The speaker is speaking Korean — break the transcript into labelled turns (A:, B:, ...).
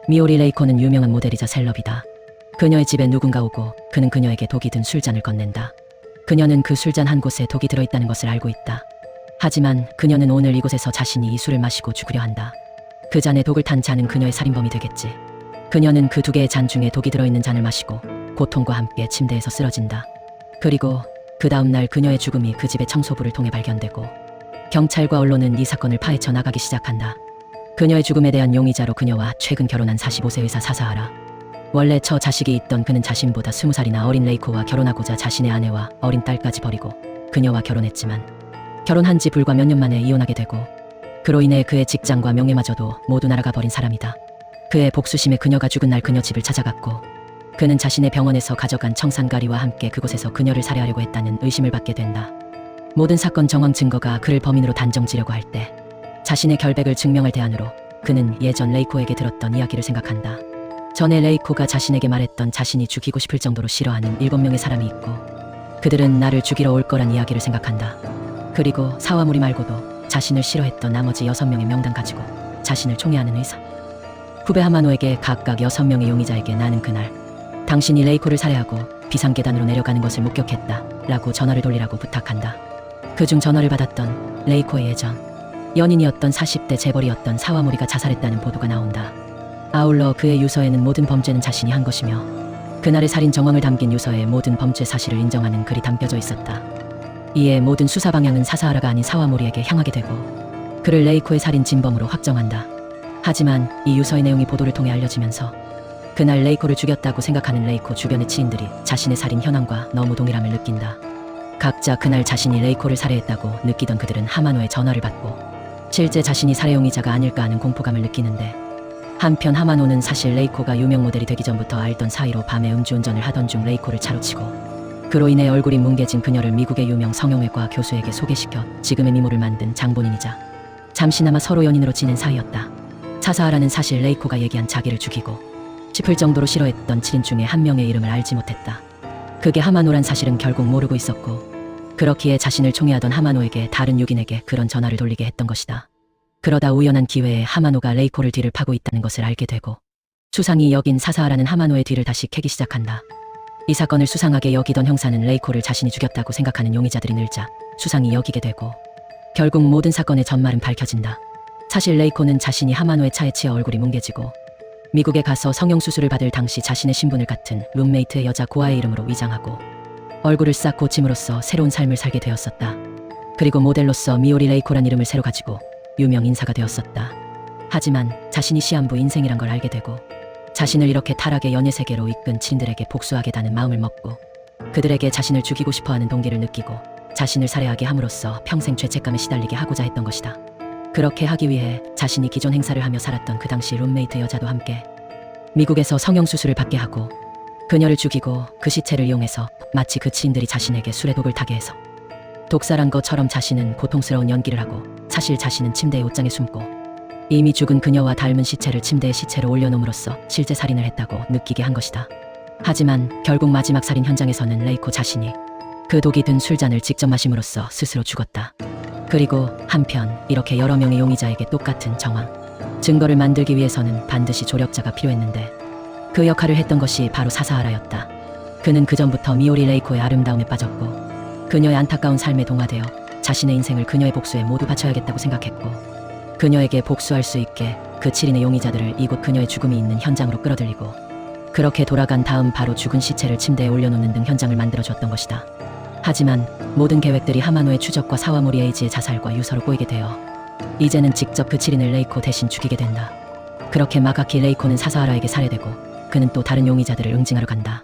A: 미오리 레이코는 유명한 모델이자 셀럽이다. 그녀의 집에 누군가 오고 그는 그녀에게 독이 든 술잔을 건넨다. 그녀는 그 술잔 한 곳에 독이 들어있다는 것을 알고 있다. 하지만 그녀는 오늘 이곳에서 자신이 이 술을 마시고 죽으려 한다. 그 잔에 독을 탄 자는 그녀의 살인범이 되겠지. 그녀는 그 두 개의 잔 중에 독이 들어있는 잔을 마시고 고통과 함께 침대에서 쓰러진다. 그리고 그 다음 날 그녀의 죽음이 그 집의 청소부를 통해 발견되고 경찰과 언론은 이 사건을 파헤쳐 나가기 시작한다. 그녀의 죽음에 대한 용의자로 그녀와 최근 결혼한 45세 의사 사사하라. 원래 저 자식이 있던 그는 자신보다 20살이나 어린 레이코와 결혼하고자 자신의 아내와 어린 딸까지 버리고 그녀와 결혼했지만 결혼한 지 불과 몇 년 만에 이혼하게 되고 그로 인해 그의 직장과 명예마저도 모두 날아가 버린 사람이다. 그의 복수심에 그녀가 죽은 날 그녀 집을 찾아갔고 그는 자신의 병원에서 가져간 청산가리와 함께 그곳에서 그녀를 살해하려고 했다는 의심을 받게 된다. 모든 사건 정황 증거가 그를 범인으로 단정지려고 할 때 자신의 결백을 증명할 대안으로 그는 예전 레이코에게 들었던 이야기를 생각한다. 전에 레이코가 자신에게 말했던 자신이 죽이고 싶을 정도로 싫어하는 7명의 사람이 있고 그들은 나를 죽이러 올 거란 이야기를 생각한다. 그리고 사와무리 말고도 자신을 싫어했던 나머지 6명의 명단 가지고 자신을 총애하는 의사 후배 하마노에게 각각 6명의 용의자에게 나는 그날 당신이 레이코를 살해하고 비상계단으로 내려가는 것을 목격했다 라고 전화를 돌리라고 부탁한다. 그중 전화를 받았던 레이코의 예전 연인이었던 40대 재벌이었던 사와무리가 자살했다는 보도가 나온다. 아울러 그의 유서에는 모든 범죄는 자신이 한 것이며 그날의 살인 정황을 담긴 유서에 모든 범죄 사실을 인정하는 글이 담겨져 있었다. 이에 모든 수사 방향은 사사하라가 아닌 사와무리에게 향하게 되고 그를 레이코의 살인 진범으로 확정한다. 하지만 이 유서의 내용이 보도를 통해 알려지면서 그날 레이코를 죽였다고 생각하는 레이코 주변의 지인들이 자신의 살인 현황과 너무 동일함을 느낀다. 각자 그날 자신이 레이코를 살해했다고 느끼던 그들은 하마노의 전화를 받고 실제 자신이 살해 용의자가 아닐까 하는 공포감을 느끼는데 한편 하마노는 사실 레이코가 유명 모델이 되기 전부터 알던 사이로 밤에 음주운전을 하던 중 레이코를 차로 치고 그로 인해 얼굴이 뭉개진 그녀를 미국의 유명 성형외과 교수에게 소개시켜 지금의 미모를 만든 장본인이자 잠시나마 서로 연인으로 지낸 사이였다. 사사하라는 사실 레이코가 얘기한 자기를 죽이고 싶을 정도로 싫어했던 7인 중에 한 명의 이름을 알지 못했다. 그게 하마노란 사실은 결국 모르고 있었고 그렇기에 자신을 총애하던 하마노에게 다른 6인에게 그런 전화를 돌리게 했던 것이다. 그러다 우연한 기회에 하마노가 레이코를 뒤를 파고 있다는 것을 알게 되고 수상이 여긴 사사하라는 하마노의 뒤를 다시 캐기 시작한다. 이 사건을 수상하게 여기던 형사는 레이코를 자신이 죽였다고 생각하는 용의자들이 늘자 수상이 여기게 되고 결국 모든 사건의 전말은 밝혀진다. 사실 레이코는 자신이 하마노의 차에 치여 얼굴이 뭉개지고 미국에 가서 성형수술을 받을 당시 자신의 신분을 같은 룸메이트의 여자 고아의 이름으로 위장하고 얼굴을 싹 고침으로써 새로운 삶을 살게 되었었다. 그리고 모델로서 미오리 레이코란 이름을 새로 가지고 유명 인사가 되었었다. 하지만 자신이 시한부 인생이란 걸 알게 되고 자신을 이렇게 타락의 연예 세계로 이끈 친들에게 복수하겠다는 마음을 먹고 그들에게 자신을 죽이고 싶어하는 동기를 느끼고 자신을 살해하게 함으로써 평생 죄책감에 시달리게 하고자 했던 것이다. 그렇게 하기 위해 자신이 기존 행사를 하며 살았던 그 당시 룸메이트 여자도 함께 미국에서 성형수술을 받게 하고 그녀를 죽이고 그 시체를 이용해서 마치 그 지인들이 자신에게 술에 독을 타게 해서 독살한 것처럼 자신은 고통스러운 연기를 하고 사실 자신은 침대의 옷장에 숨고 이미 죽은 그녀와 닮은 시체를 침대의 시체로 올려놓음으로써 실제 살인을 했다고 느끼게 한 것이다. 하지만 결국 마지막 살인 현장에서는 레이코 자신이 그 독이 든 술잔을 직접 마심으로써 스스로 죽었다. 그리고 한편 이렇게 여러 명의 용의자에게 똑같은 정황, 증거를 만들기 위해서는 반드시 조력자가 필요했는데 그 역할을 했던 것이 바로 사사하라였다. 그는 그전부터 미오리 레이코의 아름다움에 빠졌고 그녀의 안타까운 삶에 동화되어 자신의 인생을 그녀의 복수에 모두 바쳐야겠다고 생각했고 그녀에게 복수할 수 있게 그 7인의 용의자들을 이곳 그녀의 죽음이 있는 현장으로 끌어들이고 그렇게 돌아간 다음 바로 죽은 시체를 침대에 올려놓는 등 현장을 만들어줬던 것이다. 하지만 모든 계획들이 하마노의 추적과 사와무리 에이지의 자살과 유서로 꼬이게 되어 이제는 직접 그 7인을 레이코 대신 죽이게 된다. 그렇게 마가키 레이코는 사사하라에게 살해되고 그는 또 다른 용의자들을 응징하러 간다.